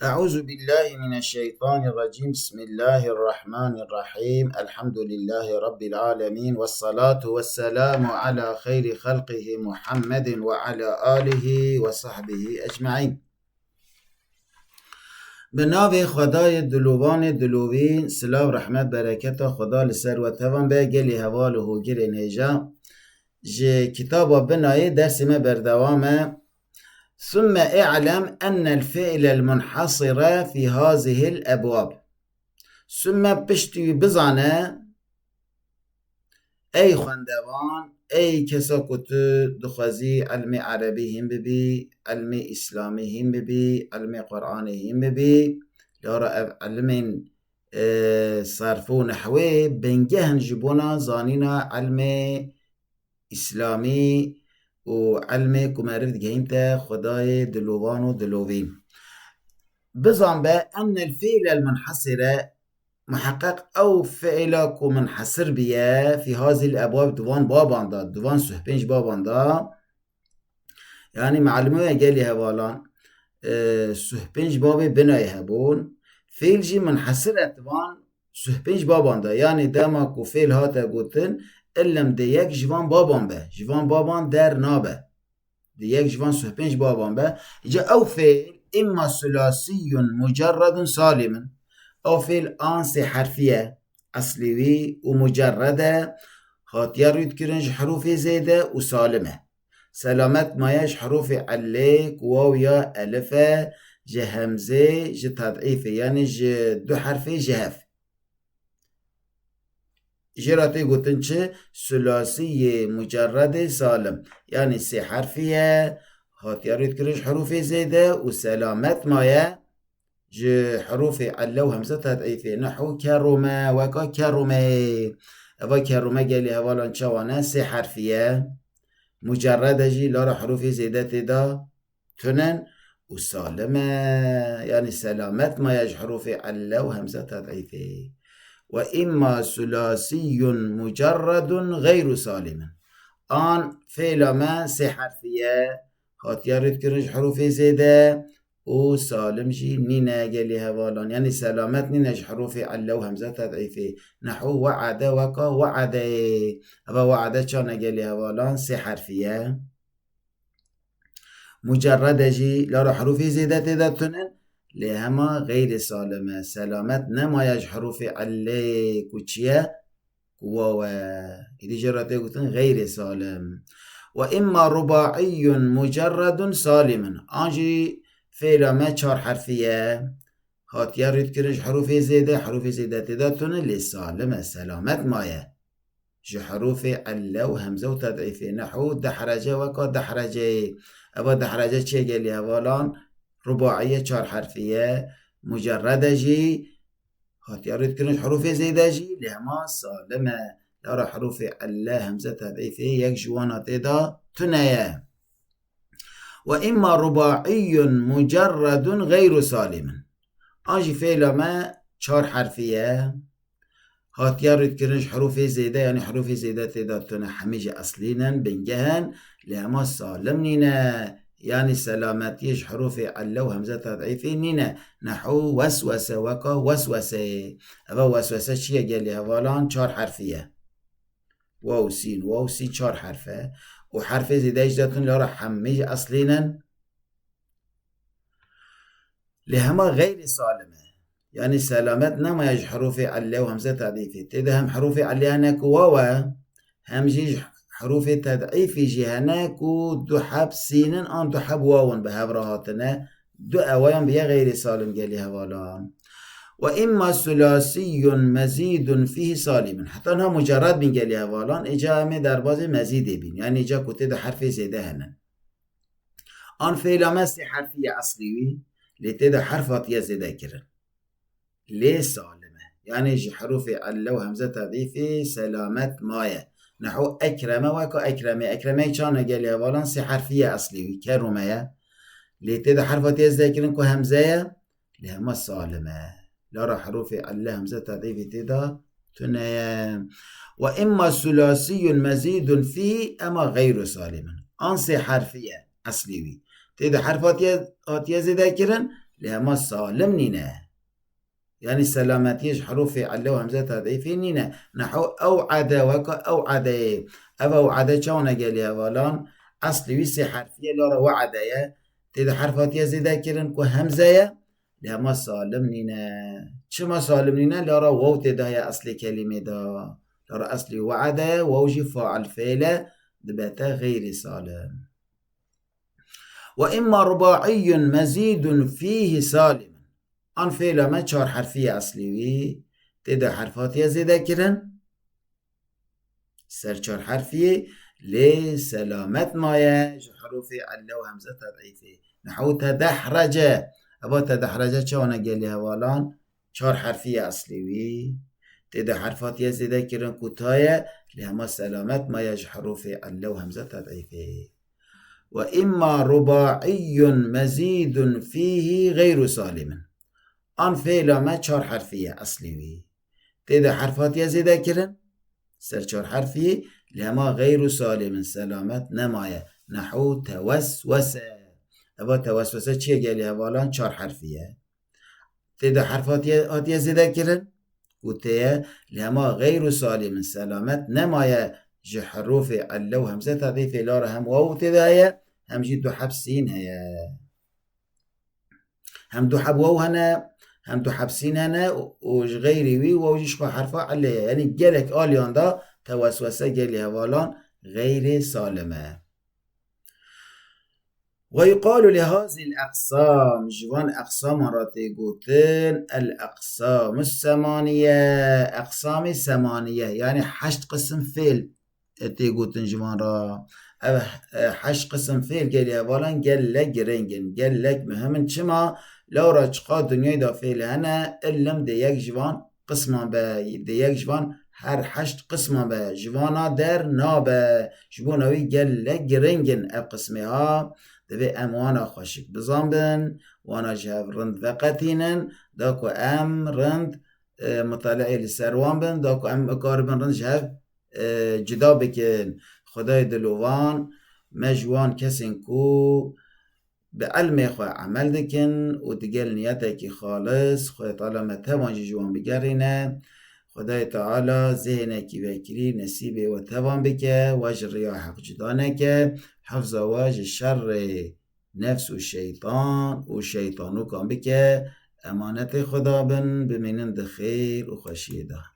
أعوذ بالله من الشيطان الرجيم. بسم الله الرحمن الرحيم. الحمد لله رب العالمين، والصلاة والسلام على خير خلقه محمد وعلى آله وصحبه أجمعين. به نام خدای دلوان دلوین، سلام رحمت برکت خدا لسر و توان به گلی حوال و هوگر نیجا کتاب بنای درس ما بردوامه. ثم اعلم أن الفعل المنحصر في هذه الأبواب. ثم بشتی بزانه ای خواندوان، ای کسا کتو دخوازی علم عربی هم ببی، علم اسلامی هم ببی، علم قرآنی هم ببی، لارا علم صرف و نحوه بنگه هنجبونا زانینا علم اسلامی و علم كمارف جهينتا خداي دلوان ودلوين. بزن بقى أن الفعل المنحصر محقق أو فعلك منحصر بيا في هذه الأبواب دوان بابان دا، دوان سحبينش بابان دا، يعني معلومة جالي هوالان سحبينش بابي بناي هبون فعل جي منحصر دوان سحبينش بابان دا، يعني دامك فعل هاتا قوتن علم دیک جوان بابان به، جوان بابان در نابه، دیک جوان سحپنج بابان به. جا او فعل اما ثلاثی مجرد سالم، او فعل آن سه حرفیه اصلیوی و مجرده، خاطیه روید کرنج حروف زیده و سالمه، سلامت مایش حروف علیک واو یا الفه جه همزه جه تضعیفه، یعنی جه دو حرفه جهف. جراتی گوتن چه ثلاثی مجرد سالم، یعنی سه حرفیه هاتیه روید کرش حروف زیده و سلامت مایه جه حروف عله و همزه تضعیفه، نحو کرمه وکا کرمه. اوا کرمه گلی حوالان چوانه سه حرفیه مجرد جی لارا حروف زیده تدا تنن و سالمه، یعنی سلامت مایه جه حروف عله و همزه تضعیفه. وإما ثلاثي مجرد غير سالم، آن فعل ما سه حرفية هاتيا رد كرنج حروف زيادة و سالم جي نينا جالي هوالان، يعني سلامت نينج حروف علا و همزة تضعيفي، نحو وعد وكا وعد. هذا وعد چانا جالي هوالان سه حرفية مجرد جي لارا حروف زيادة تدتنن لهما غير سالمة، سلامت نمايج حروف علي كوتشيا واو، إذا جرت يقولون غير سالم. وإما رباعي مجرد سالم، أنجي فعل ما چار حرفية هات يرد كرنج حروف زيادة، حروف زيادة تداتون لسالمة، سلامت مايا جو حروف علة وهمزة وتضعيف، نحو دحرجة وكا دحرجة. أبا دحرجة چه قالي هوالان رباعية چار حرفية مجردة جي هاتيا رد كرنج حروف زيادة جي لهما سالمة، لارا حروف الله همزة تضعيفه يك جوانا تدا تنايا. وإما رباعي مجرد غير سالم، آجي فعل ما چار حرفية هاتيا رد كرنج حروف زيادة، يعني حروف زيادة تدا تنا حميجة أصلينا بنجهن لهما سالم نينا، يعني سلامتيش حروف علا وهمزة تضعيفي نينا، نحو وسوسة وكا وسوسة. أبا وسوسة چيه قال لي هوالان چار حرفية واو سين واو سين چار حرفة، وحرف زيادة جداتون لارا حميج أصلينا لهما غير سالمة، يعني سلامت نما يج حروف علا وهمزة تضعيفي تده هم حروف علا هناك واو هم جيج حروف تضعيف جهناك و دو حب سينن آن دو حب واون به هاتنا دو أوايان بيا غير سالم قالي هوالان. وإما ثلاثي مزيد فيه سالم، حتى انها مجرد بين قالي هوالان اجا همه در باز مزيد بين، يعني اجا كته دو حرف زيده هنن آن فعلا مسي حرفية أصليوي لتده حرفات يزيده كرن ليه سالمة، يعني جي حروف علا وهمزة تضعيفي سلامت مايه، نحو أكرمة وكا أكرمة. أكرمة چانا قال لي أولا سي حرفية أصلي كرمية لتدا حرفات يزدكرن كو همزة لهما سالمة، لارا حروف الله همزة تضعيف تدا تنايا. وإما ثلاثي مزيد في أما غير سالم، آن سي حرفية أصلي تدا حرفات يزدكرن لهما سالم نينه يعني سلامتيش حروف علة وهمزة تضعيفي نينه نحو أوعد وكا أوعد أوعد شونا قاليها ولان أصلي ويسي حرفية لورا وعدايا تيدا حرفاتيا زيدا كيرن كو همزايا لهما سالم نينه شما سالم نينه لورا واو تيدا هي أصلي كلمة دا لورا أصلي وعدايا واوجي فاعل فعله دبتا غير سالم وإما رباعي مزيد فيه سالم آن فعل ما 4 حرفية أصلي تيدا حرفاتيا زيدا كيرن سر 4 حرفية لسلامت مايج حروف علة وهمزة تضعيفي نحو تدحرج أبا تدحرج شوانا قاليها والان 4 حرفية أصلي تيدا حرفاتيا زيدا كيرن كتايا لهما سلامت مايج حروف علة وهمزة تضعيفي وإما رباعي مزيد فيه غير سالم آن فعل ما 4 حرفية أصلي تيدا حرفاتيا زيدا كيرن سر 4 حرفية لهما غير سالم سلامت نماية نحو توسوس أبا توسوس چيه قاليها والان 4 حرفية تيدا حرفاتيا زيدا كيرن وتيا لهما غير سالم سلامت نماية جي حروف علة وهمزة تضعيف لارا هم واو تدايا هم جي 2 حبسين هيا هم 2 حب واو هنا هم 2 حبسين هنا وج غيري وي ووجي شخوا حرفا عليها يعني جالك آليان دا توسوسة قاليها والان غير سالمة ويقال لهذه الأقسام جوان أقسام راتي قوتين الأقسام الثمانية أقسام ثمانية يعني 8 قسم فعل تيقوتن جوان را 8 قسم فعل قاليها والان قال لك رنجن قال لك مهمن چما لو را چقا دنیای دا فعل هنه علم ده یک جوان قسمان به ده یک جوان هر 8 قسمان به جوانا در نابه جبوناوی قال لك رنجن اب قسمه ها دوی اموانا خوشک بزنبن وانا جهاv رند وقتینن داکو ام رند مطالعه لسروان بن داکو ام اکاربن رند جهاv جدا بکن خدای دلوان مجوان کسین کو به علم خواه عمل دکن و دگل نیته که خالص خدای تعالی متوان جوان بگرینه خدای تعالی ذهنه کی بکری نصیبه و توان بکه واج ریا حق جدانه که حفظ واج شر نفس و شیطانو کام بکه امانت خدا بن بمینند خیر و خوشیده